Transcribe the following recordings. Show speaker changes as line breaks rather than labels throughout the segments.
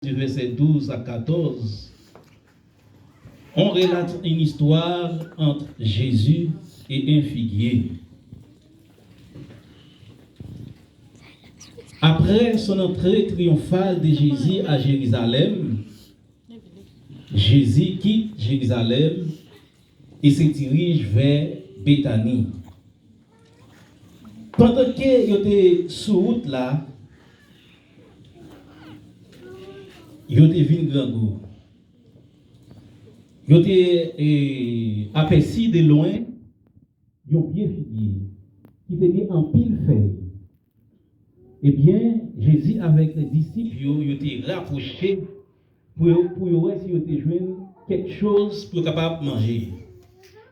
du verset 12 à 14, on relate une histoire entre Jésus et un figuier. Après son entrée triomphale de Jésus à Jérusalem, Jésus quitte Jérusalem et se dirige vers Béthanie. Pendant qu'il était sur route là, il était vu grand goût. Il était aperçu de loin un pied figuier qui était en pile feuille. Eh bien, Jésus avec les disciples, il était rapproché pour voir s'il était joué quelque chose pour capable de manger.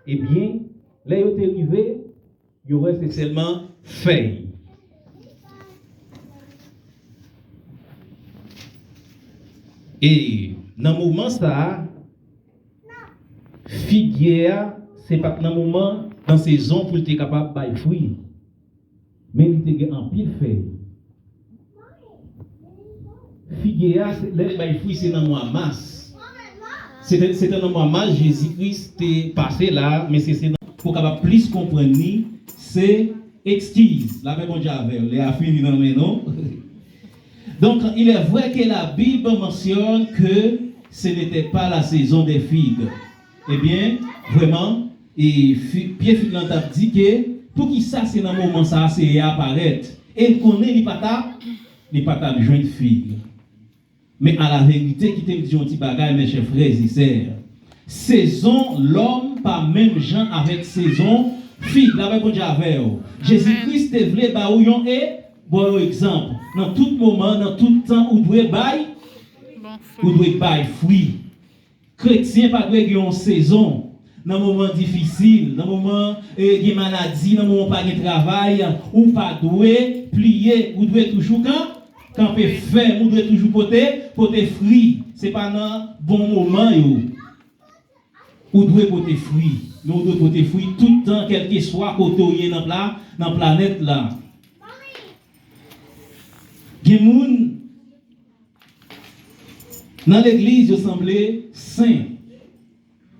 Eh bien, là, il était arrivé, il restait seulement feuille. Et dans le moment ça, figuier, c'est pas dans le moment, dans saison pour être capable de faire fruit. Mais il était en pile feuille. Figuier, les fruits, c'est dans le mois mars. C'était dans le mois mars, Jésus-Christ est passé là, mais c'est pour capable plus comprendre, c'est exquise. La même chose avec les affines dans le nom. Donc, il est vrai que la Bible mentionne que ce n'était pas la saison des figues. Eh bien, vraiment, et Pierre Figlant a dit que pour qui ça, c'est dans le moment ça, c'est apparaître. Et il connaît les patates de joindre figue. Mais à la vérité, qui te dit un petit bagage, mes chers frères et sœurs, saison l'homme, pas même gens avec saison figue. La même chose avec Jésus-Christ te voulait baouillon et bon exemple, dans tout moment, dans tout temps, où doit bailler, où doit bailler fruit. Chrétien pas doit avoir une saison. Dans moment difficile, dans moment de maladie, dans moment pas de travail, ou pas doit plier, ou doit toujours quand peut faire, ou doit toujours porter fruit. C'est pas dans bon moment ou doit porter fruit. Nous doit porter fruit tout le temps, quel que soit côté dans la planète là. Des gens dans l'église, ils semblent saints.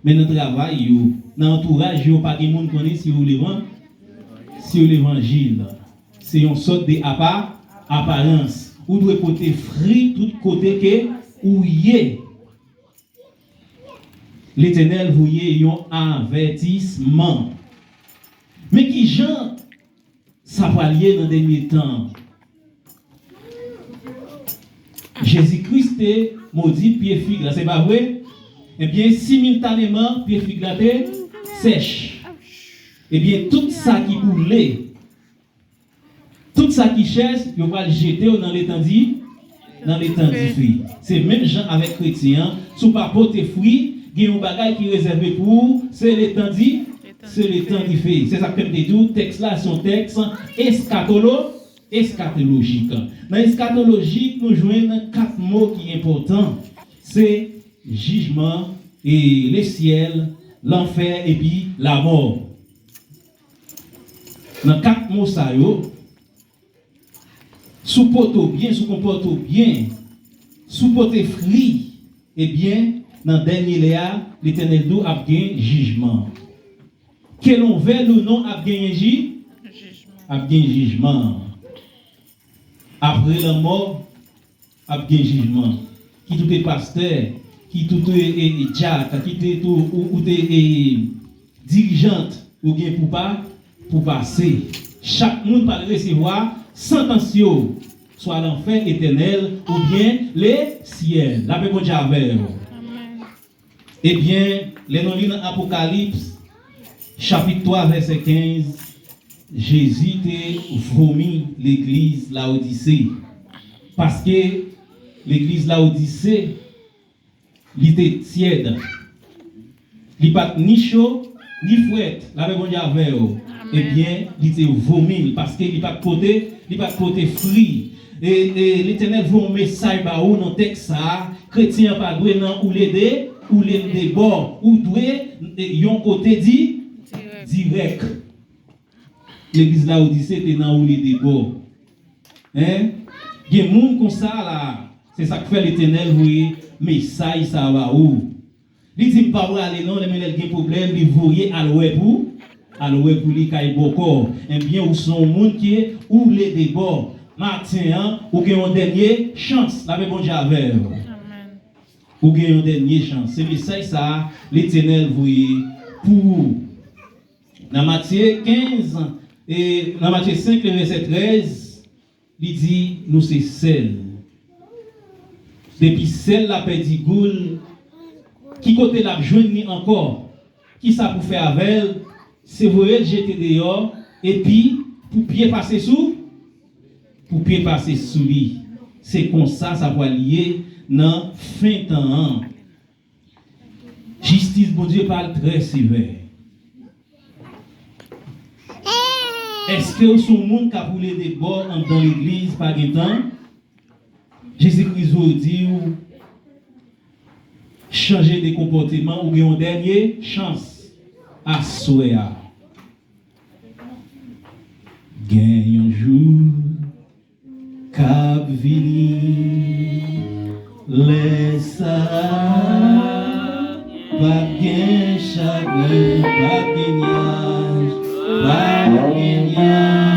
Mais dans le travail, dans l'entourage, il n'y a pas de gens qui connaissent sur l'évangile. C'est une sorte d'apparence. Où doit porter fruit tout côté que où y est. L'Éternel vous y est un avertissement. Mais qui gens ça va lier dans les derniers temps? Jésus-Christ est maudit pied figue là, c'est pas vrai? Eh bien, simultanément, pied figue là sèche. Eh bien, tout ça qui boulait, tout ça qui cherche, il va le jeter dans l'étang du fruit. C'est même gens avec chrétiens, sous pas porter fruit, il y a un bagage qui est réservé pour, c'est l'étang du fruit. C'est ça que je dis, texte là, son texte eschatologique. Dans l'eschatologique, nous jouons 4 mots qui sont importants. C'est jugement, et le ciel, l'enfer et puis la mort. Dans 4 mots, ça y est, sous poto bien, sous comporte bien, sous pote fruit, eh bien, dans le dernier léa, l'Éternel d'eau a gagné jugement. Que l'on veut ou non a gagné jugement. Après la mort, a gagné jugement. Qui tout est pasteur, qui tout est diacre, qui tout ou est dirigeante, ou bien pour passer. Chaque monde va recevoir sentence, soit l'enfer éternel ou bien les ciels. La paix de avec. Eh bien, les noms dans Apocalypse, chapitre 3, verset 15, Jésus a vomi l'église Laodicée. Parce que l'église Laodicée, il était tiède. Il n'était ni chaud, ni fouette. La paix de avec. Eh bien, il était vomi parce qu'il n'a pas porté fruit. Et l'Éternel veut un message dans le texte, chrétien pas doué dans ou les bords, ou doué yon côté dit direct. L'église Laodicée était dans ou les bords. Hein? Il y a des gens comme ça là, C'est ça que fait l'Éternel, oui, message ça va où. Il dit pas aller non, mais il y a des problèmes, il voyait à l'ouest pour lui caille beaucoup. Et bien où sont monde qui est ou les débords. Matin, ou gagne une dernière chance, la bon Dieu avec. Ou gagne une dernière chance. C'est message ça l'Éternel voyait pour dans Matthieu 15 et dans Matthieu 5 le verset 13, il dit nous c'est celle. Depuis celle la perdu goule qui côté la joindre encore qui ça pour faire avec elle c'est vous jeter dehors et puis pour pied passer sous lui c'est comme ça va lier dans fin temps justice bon Dieu parle très sévère. Est-ce que son monde qui a voulu des bords dans l'église par un temps Jésus-Christ vous dit changer de comportement ou une dernière chance à souhait. Gagne un jour cap vini laisse pas gain chagrin pas gagnage pas gagnage